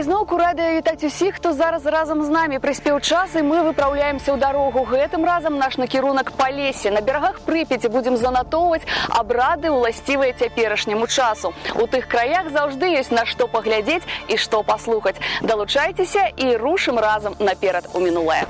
ізноўку радыя вітаць усіх, хто зараз разам з намі. Прыспеў час, і мы выпраўляемся ў дарогу. Гэтым разам наш накірунак па лесе. На берагах Прыпяці будзем занатоўваць абрады, уласцівыя цяперашняму часу. У тых краях заўжды ёсць на што паглядзець і што паслухаць. Далучайцеся і рушым разам наперад у мінулае.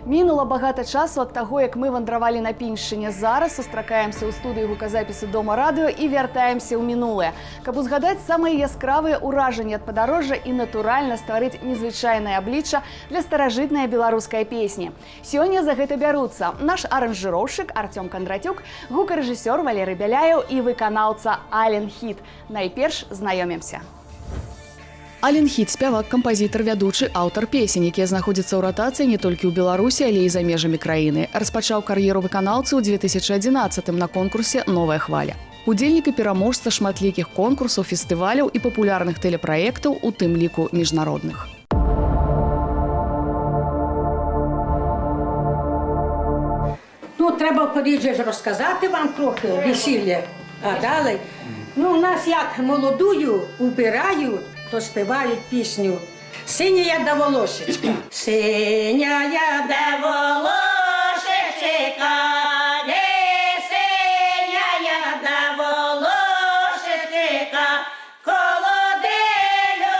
Мінула багата часу ад таго, як мы вандравалі на Піншчыне. Зараз сустракаемся ў студыі гуказапісу Дома радыё і вяртаемся ў мінулае, каб узгадаць самыя яскравыя ўражанні ад падарожжа і, натуральна, стварыць незвычайнае аблічча для старажытнай беларускай песні. Сёння за гэта бяруцца наш аранжыроўшчык Артём Кондратюк, гукарэжысёр Валерый Бяляеў і выканаўца Ален Хіт. Найперш знаёмімся. Ален Хіт – спявак, кампазітар, вядучы, аўтар песень, якія знаходзяцца ў ратацыі не толькі ў Беларусі, але і за межамі краіны. Распачаў кар'еру выканаўцы ў 2011 на конкурсе «Новая хваля». Удзельнік і пераможца шматлікіх конкурсаў, фестываляў і папулярных тэлепраектаў, у тым ліку міжнародных. Ну, треба в Парижі ж розказати вам трохи весілля. А далі, ну, у нас як молодую убирають, то співають пісню «Синяя да волошечка». Синяя да волошечка, синяя да волошечка, колоделю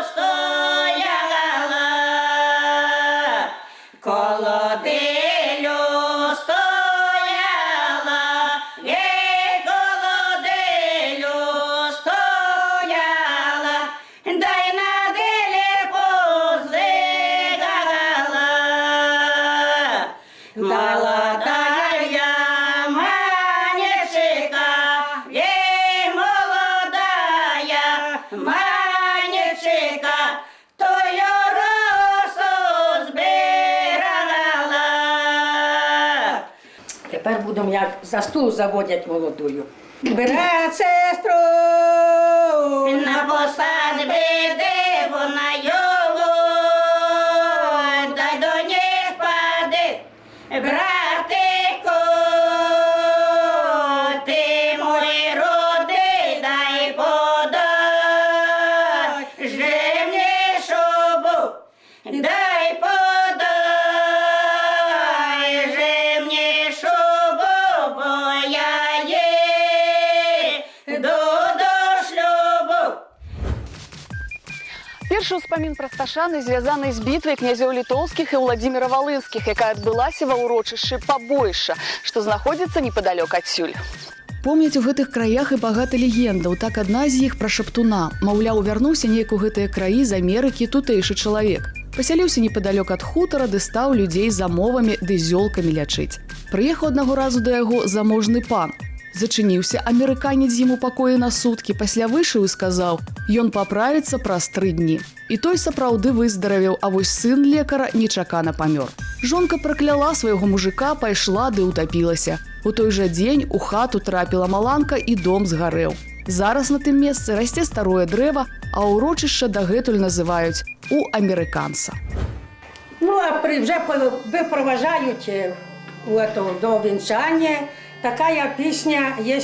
стояла, колоделю стояла, колоделю стояла, дай на деле позлегала. Молодая манечка, молодая манечка, тою росу збирала. Тепер будемо, як за стул заводять молодую. Брат, сестру, на посад веде вона його, дай до них пади, братику, ти мой роди, дай подай, же мені шубу, дай подай, же мені шубу, бо я їду до шлюбу. Першы ўспамін пра Сташаны звязаны з бітвай князёў літоўскіх і Ўладзіміра Валынскіх, якая адбылася ва ўрочышчы Пабойша, што знаходзіцца непадалёк адсюль. Помняць у гэтых краях і багата легендаў. Так адна з іх пра Шаптуна. Маўляў, вярнуўся неяк у гэтыя краі з Амерыкі тутэйшы чалавек. Пасяліўся непадалёк ад хутара, ды стаў людзей замовамі ды зёлкамі лячыць. Прыехаў аднаго разу да яго заможны пан. Зачыніўся амерыканец з ім у пакоі на суткі, пасля выйшаў і сказаў, ён паправіцца праз 3 дні. І той сапраўды выздаравеў, а вось сын лекара нечакана памёр. Жонка пракляла свайго мужика, пайшла ды ўтапілася. У той жа дзень у хату трапіла маланка і дом згарэў. Зараз на тым месцы расце старое дрэва, а ўрочышча дагэтуль называюць у амерыканца. Ну, а вже випроважають до вінчання. Така пісня є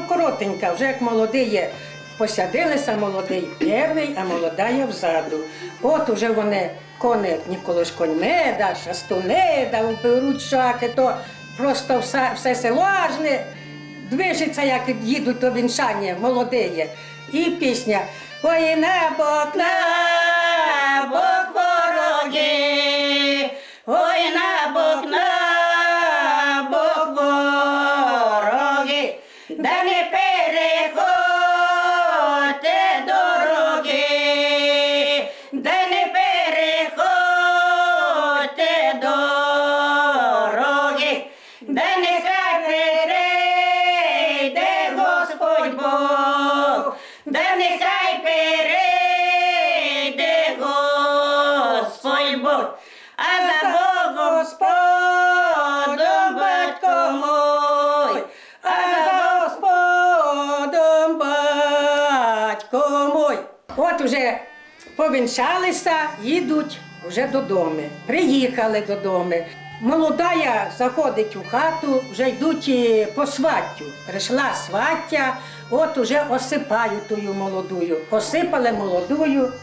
коротенька, вже як молодий є. Посадилися, молодий перший, а молодая взаду. От уже вони кони, ніколи ж коньмеда, шастунеда, беруть шаки, то просто все село аж не движеться, як їдуть до вінчання, молодиє. І пісня «Ой, на бок вороги, ой, на бок вороги, да не переходьте дороги, да не переходьте дороги, да нехай перейде Господь Бог, да нехай перейде Господь Бог, а за Богом Господом батько мой, а за Господом батько мой. От уже повінчалися, їдуть вже додому. Приїхали додому. Молодая заходить у хату, вже йдуть по сваттю. Прийшла сваття, от уже осипають тую молодую. Осипали молодую,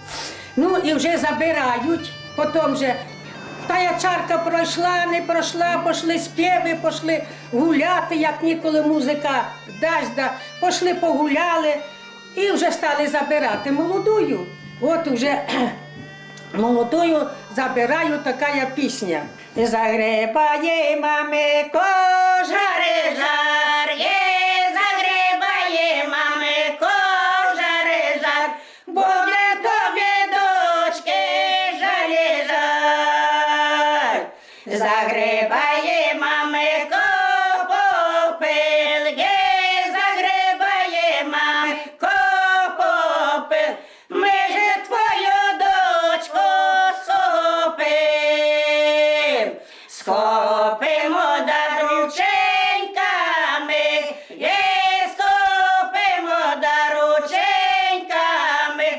ну і вже забирають, потім вже тая чарка пройшла, не пройшла, пішли співи, пішли гуляти, як ніколи музика дасть, пішли погуляли і вже стали забирати молодую. От уже молодую забирають така пісня. Загребає мами кожари жар, загребає мами кожари жар, бо не тобі дочки жалі жаль. Загребає мами копопил, загребає мами копопил, ми же твою дочку схопим. Схопимо да рученьками, схопимо да рученьками,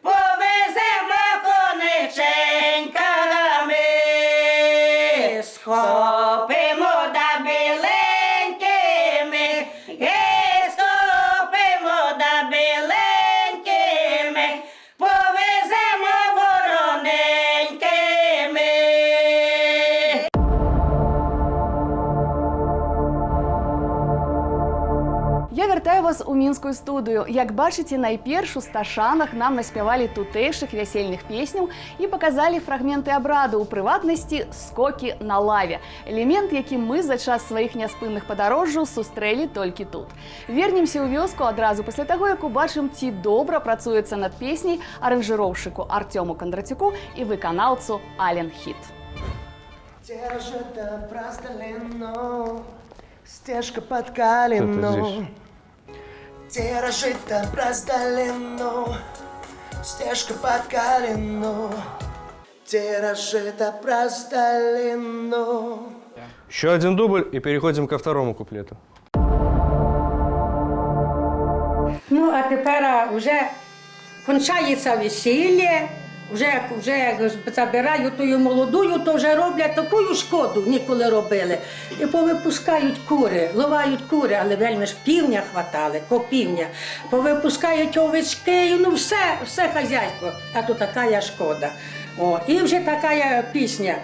повеземо кониченьками. Схопимо да біленькими, схопимо да біленькими, повеземо вороненькими. Я вяртаю вас у мінскую студыю. Як бачыце, найперш у Сташанах нам наспявалі тутэйшых вясельных песняў і паказалі фрагменты абраду, у прыватнасці скокі на лаве. Элемент, які мы за час сваіх няспынных падарожжаў сустрэлі толькі тут. Вернемся ў вёску адразу пасля таго, як убачым, ці добра працуецца над песняй аранжыроўшчыку Артёму Кандрацюку і выканаўцу Ален Хіт. Держит простолину, стежка под калину. Держит простолину, стежка под калину. Держит простолину. Еще один дубль и переходим ко второму куплету. Ну, а тепер вже кончається весілля, вже забирають тою молодую, то вже роблять таку шкоду, ніколи робили. І повипускають кури, ловають кури, але вельми ж півня хватали, копівня. Повипускають овечки, ну все хазяйство. А то така шкода. О, і вже така пісня.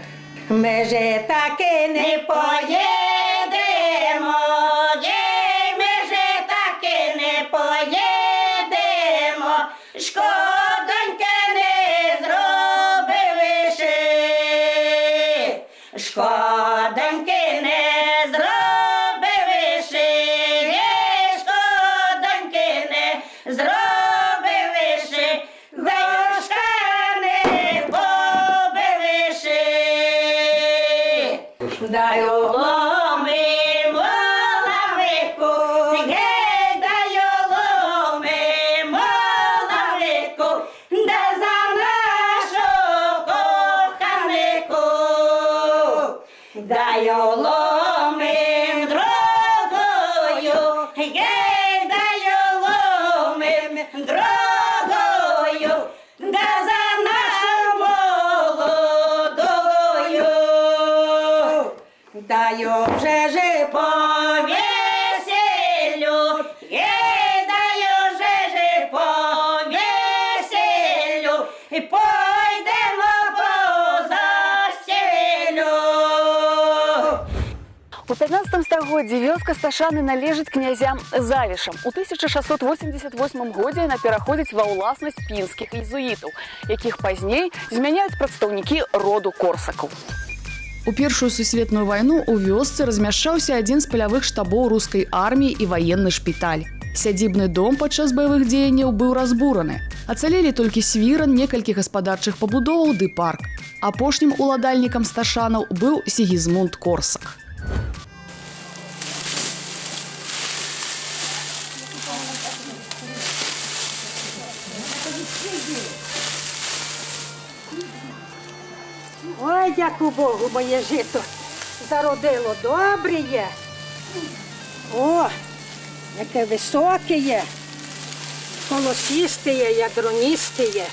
Ми же таки не поїдемо, ми же таки не поїдемо, шкодоньки не Шкодоньки не зробили ши, шкодоньки не зробили ши, вершка не побили ши. Дай ломи молавику, гей, дай ломи молавику, да за нашу коханику. Дай ломим дорогою, гей, дай ломим дорогою, да за нашу молодою. Даю вже же по веселю, гей, даю вже же по веселю, і пойдемо по застелю. У 15 стагоддзі вёска Сташаны належыць князям Завішам. У 1688 годзе яна пераходзіць ва ўласнасць пінскіх езуітаў, якіх пазней змяняюць прадстаўнікі роду корсакаў. У Першую сусветную вайну у вёсцы размяшчаўся адзін з палявых штабоў рускай арміі і ваенны шпіталь. Сядзібны дом падчас баявых дзеянняў быў разбураны. Ацалелі толькі свіран, некалькі гаспадарчых пабудоваў ды парк. Апошнім уладальнікам Сташанаў быў Сігізмунд Корсак. Ой, дякую Богу, моє жито зародило добре є. О, яке високе є, колосісте є, ядроністе є.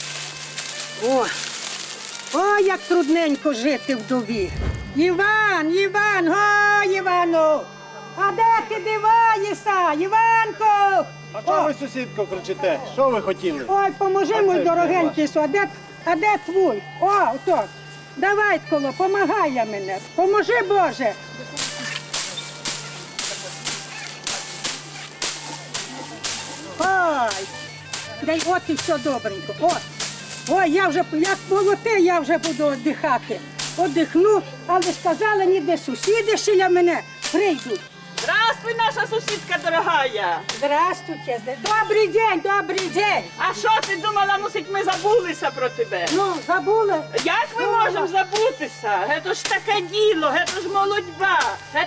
О, як трудненько жити вдові. Іван, о, Івану! А де ти диваєшся, Іванко? А чого ви, сусідко, кричите? Що ви хотіли? Ой, поможи, мій це дорогенький, а де твій? О, то. Давай, коло, помагай мене. Поможи, Боже. Ой, дай от і все добренько. Ой, я вже, як молотий, я вже буду віддихати. Одихну, але сказали, ніде сусіди ще мене прийдуть. Здравствуй, наша сусідка дорогая. Здравствуйте, добрий день, добрий день. А що ти думала, мусить, ми забулися про тебе? Ну, забули? Як ми можемо забутися? Це ж таке діло, це ж молодьба,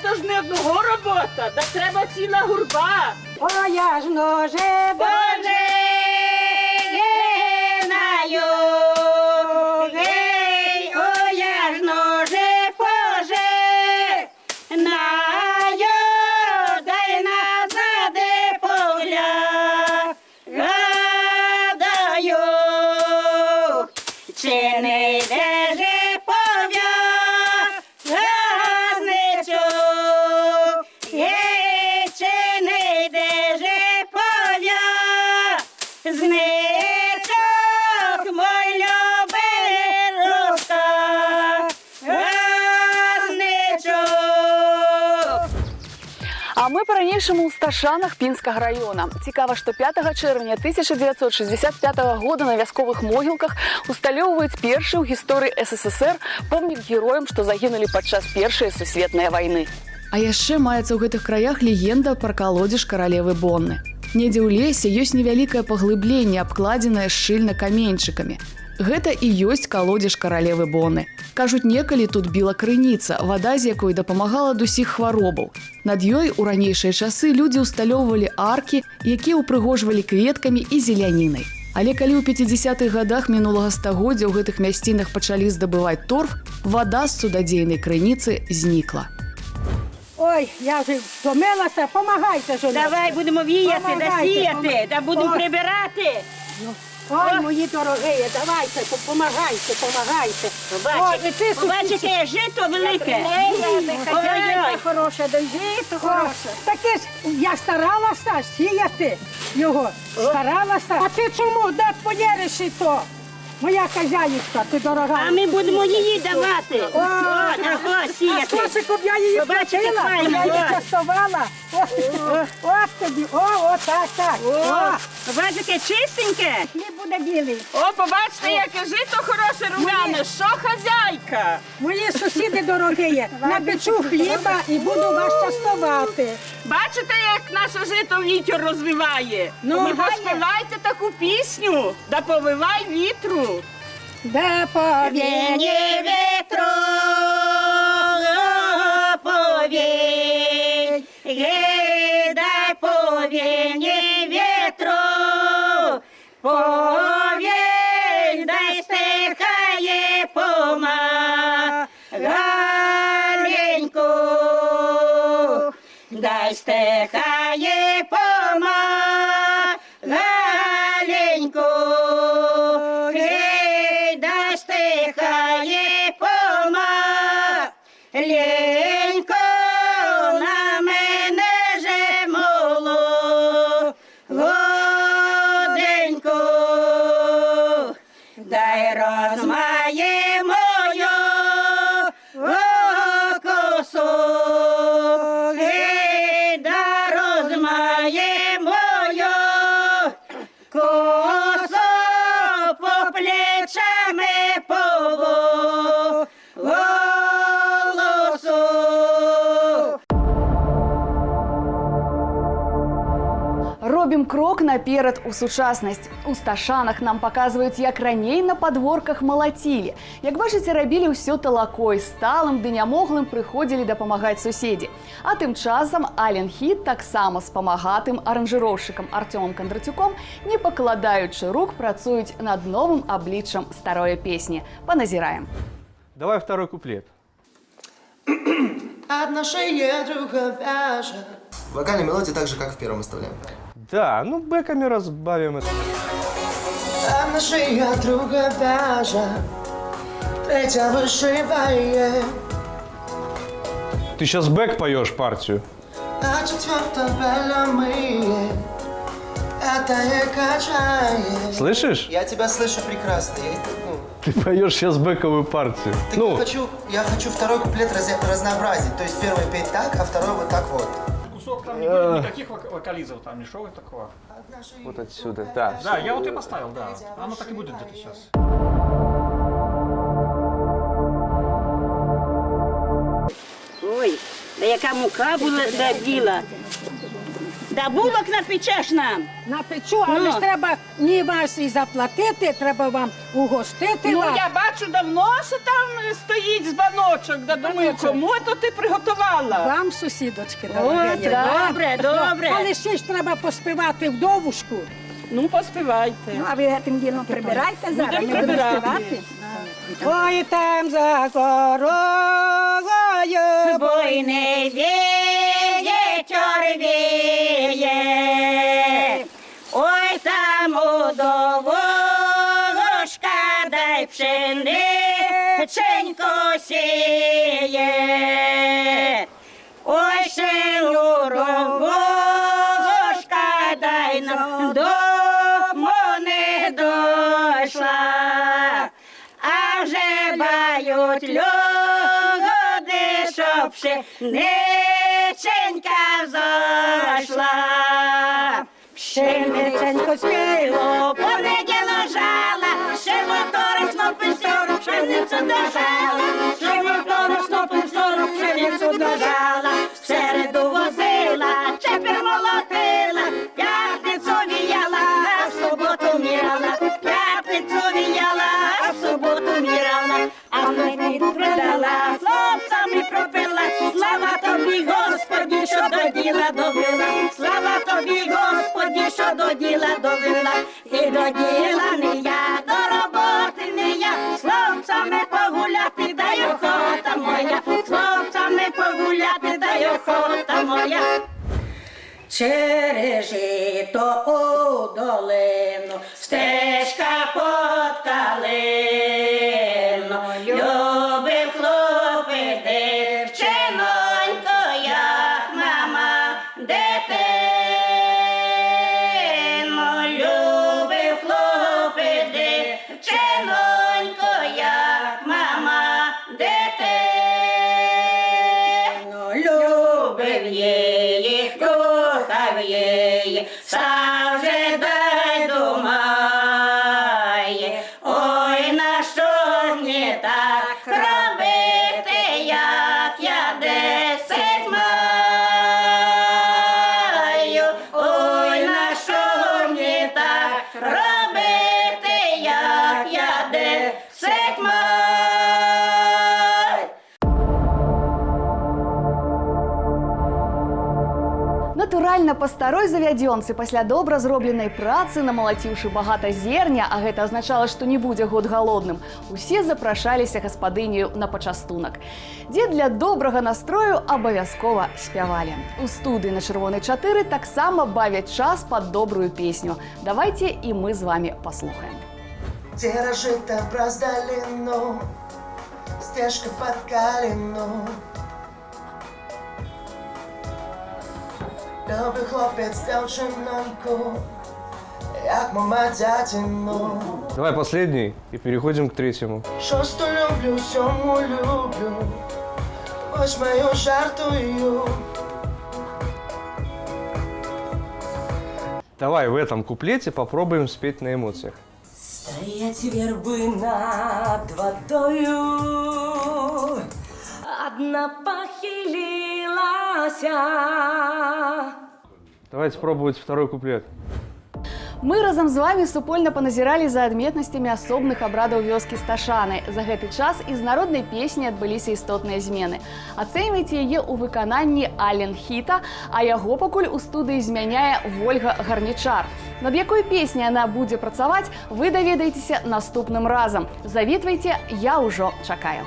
це ж не одного робота, да треба ціла гурба. О, я ж ноже, Боже, генаю, гей, о, я ж ноже, Боже, наю, дай назад погляд, гадаю, чи не йде же пов'яз, газничок, гей, чи не йде же пов'яз, зничок, мой любий руска, газничок. А мы по-ранейшаму ў Сташанах Пінскага раёна. Цікава, што 5 чэрвеня 1965 года на вясковых могілках усталёўваюць першы ў гісторыі СССР помнік героям, што загінулі падчас Першай сусветнай вайны. А яшчэ маецца ў гэтых краях легенда пра калодзеж каралевы Бонны. Недзе ў лесе ёсць невялікае паглыбленне, абкладзенае шчыльна каменьчыкамі. Гэта і ёсць калодзеж каралевы Бонны. Кажуць, некалі тут біла крыніца, вада з якой дапамагала ад усіх хваробаў. Над ёй у ранейшыя часы людзі ўсталёўвалі аркі, якія ўпрыгожвалі кветкамі і зелянінай. Але калі ў 50-х гадах мінулага стагоддзя ў гэтых мясцінах пачалі здабываць торф, вада з цудадзейнай крыніцы знікла. Ой, я вже втомилася, помагайте, жона. Давай будемо віяти, да Помагайте, сіяти, та будемо Ой. прибирати. Ой, мої дорогі, давайте, помагайте. Ой, ви чисто Побачите, жито велике. хазяйка хороша, да жито хороше. Таке ж, я старалася сіяти його, старалася. А ти чому, де твоє решето? Моя хазяїчка, ти дорога. А ми будемо її давати. О, О, так ось. А хочеш, щоб я її Побачите, платила, файно, я її о. частувала. От тобі, о, так, так. О, бачите, чистеньке. Хліб буде білий. О, побачите, яке жито хороше румяне. Що хазяйка? Мої сусіди дорогі, напечу хліба і буду вас частувати. Бачите, як наше жито вітер розвиває? Ну, Ну, гає. поспівайте таку пісню, да повивай вітру. Де повіє ветру, повінь, гидай повінь ветру, повінь, дай стихає помаленьку, дай стихає помаленьку, дай стихає помаленьку, на мене же молоденьку, дай розмає мою косу, дай розмає мою косу, по плечами по голосу. Робім крок наперад у сучаснасць. У Сташанах нам паказваюць, як раней на падворках малацілі. Як бачыце, рабілі ўсё талакой, сталым ды нямоглым прыходзілі дапамагаць суседзі. А тым часам Ален Хіт таксама з памагатым аранжыроўшчыкам Артёмам Кондратюком, не пакладаючы рук, працуюць над новым абліччам старой песні. Паназіраем. Давай второй куплет. Отношения друга вяжет. Вокальная мелодия так же, как в первом оставляем. Да, ну бэками разбавим это. Отношения друга вяжет. Третья вышивает. Ты сейчас бэк поешь партию. А четвертая беломые. Это и качает. Слышишь? Я тебя слышу прекрасно. Ты поешь сейчас бэковую партию. Я хочу второй куплет разнообразить. То есть первый петь так, а второй вот так вот. Кусок там не будет никаких вокализов, там ничего такого. Вот отсюда, да. Да, я вот и поставил, да. Оно так и будет где-то сейчас. Ой, да яка мука була да біла. Да булок напечеш нам. Напечу, але ж треба не вас і заплатити, треба вам угостити Ну, вас. я бачу давно, що там стоїть збаночок. Да думаю, кому то ти приготувала? Вам, сусідочки, О, дорогі. добре, добре. Але ще ж треба поспівати вдовушку. Ну, поспівайте. А ви тим ділом прибирайте зараз, Будемо ми будемо прибирати. співати. Ой, там за горою. Бой не вітер віє, ой, там у довошка дай пшениченько сіє, ой, ще у ровошка дай нам дому не дойшла, а вже бають люди, щоб пшениченька зайшла. Пшениченько спіло, понеділо жала, ще мотори снопи сорок, пшеницю дожала, ще мотори снопи сорок, пшеницю дожала, в середу возила, чепір молотила, п'ятницю віяла, а в суботу мірала, п'ятницю віяла, а в суботу мірала, а в неділю продала, хлопцям і пропила, слава тобі, Господі, що до діла довела, слава тобі, Господі, що до діла довела, і до діла не я, до роботи не я, з хлопцями погуляти, дай охота моя, з хлопцями погуляти, дай охота моя. Через жито у долину, стежка під калину, любив хлопець дівчинонько, як мама дитину, любив хлопець дівчинонько, як мама дитину. натуральна па старой завядзёнцы пасля добра зробленай працы, намалаціўшы багата зерня, а гэта азначала, што не будзе год галодным, усе запрашаліся гаспадыняю на пачастунак, дзе для добрага настрою абавязкова спявалі. У студыі на Чырвонай 4 таксама бавяць час пад добрую песню. Давайте і мы з вами паслухаем. Дзе разжыта праз даліну, сцежка пад каліну. Любы хлопец дзяўчыноньку, як мама дзядзіну. Давай последний и переходим к третьему. Шосту люблю, сьому люблю, восьмою жартую. Давай в этом куплете попробуем спеть на эмоциях. Стоять вербы над водою, одна похилилася. Давайте пробовать второй куплет. Мы разам з вами супольна паназіралі за адметнасцямі асобных абрадаў вёскі Сташаны. За гэты час і з народнай песні адбыліся істотныя змены. Ацэньвайце яе ў выкананні Ален Хіта, а яго пакуль у студыі змяняе Вольга Гарнічар. Над якой песняй яна будзе працаваць, вы даведаецеся наступным разам. Завітвайце, я ўжо чакаю.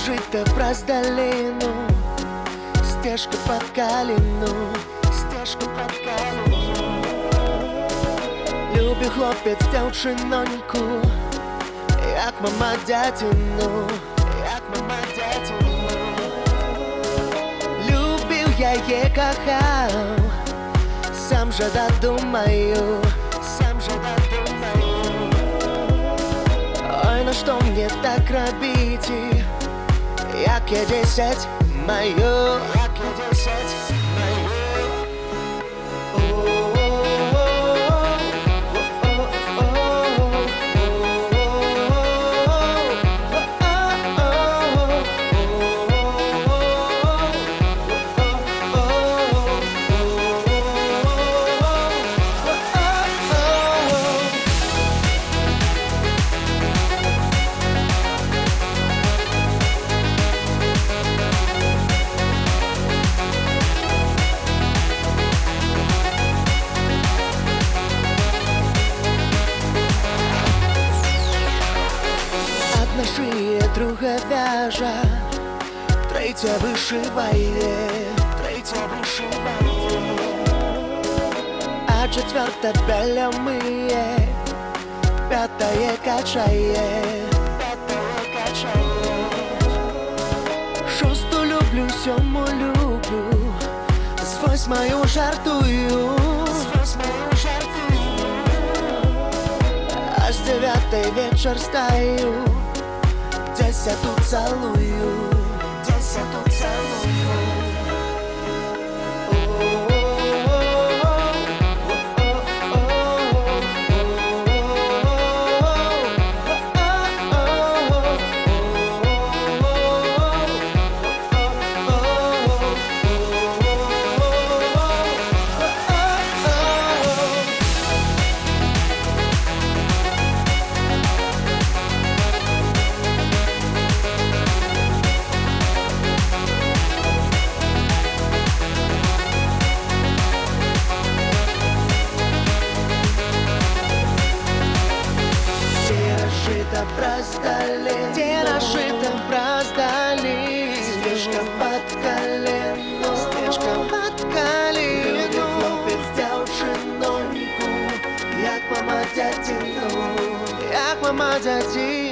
Жыта праз даліну, сцежка пад каліну, сцежка пад каліну. Любі хлопец дзяўчыноньку, як мама дзядзіну, як мама дзядзіну. Любіў яе, кахаў, сам жа дадумаю, сам жа дадумаю. Ой, ну што мне так рабіць? Як я 10 маю, як я 10 маю. Друга вяжа, третя вишиває, третя вишиває, а четверта беля миє, п'ятая качає, п'ятая качає. Шосту люблю, сьому люблю, з восьмою жартую, з восьмою жартую, а з дев'ятої вечір стаю. Десяту целую, десяту целую. Где нашито праздали, стежка под колено, стежка под колено. Любит хлопець дзяўчыноньку, як мама дзядзіну, як мама дзядзіну.